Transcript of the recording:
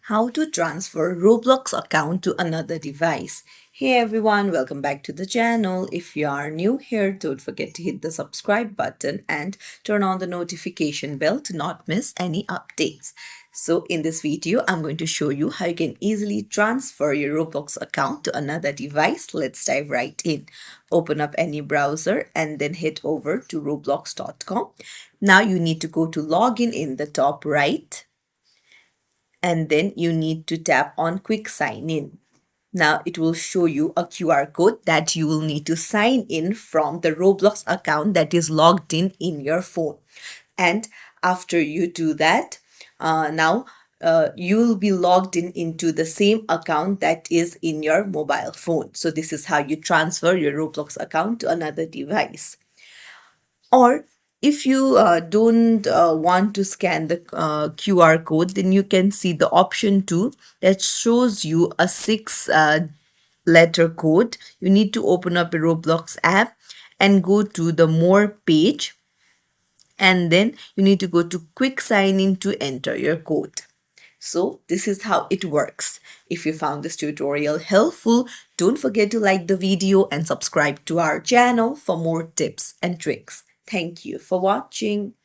How to transfer Roblox account to another device. Hey everyone, welcome back to the channel. If you are new here, don't forget to hit the subscribe button and turn on the notification bell to not miss any updates. So in this video, I'm going to show you how you can easily transfer your Roblox account to another device. Let's dive right in. Open up any browser and then head over to roblox.com. Now you need to go to login in the top right, and then you need to tap on quick sign in. Now it will show you a QR code that you will need to sign in from the Roblox account that is logged in your phone. And after you do that, now you will be logged in into the same account that is in your mobile phone. So this is how you transfer your Roblox account to another device. Or if you don't want to scan the QR code, then you can see the option 2 that shows you a 6 letter code. You need to open up a Roblox app and go to the more page, and then you need to go to quick sign in to enter your code. So this is how it works. If you found this tutorial helpful, don't forget to like the video and subscribe to our channel for more tips and tricks. Thank you for watching.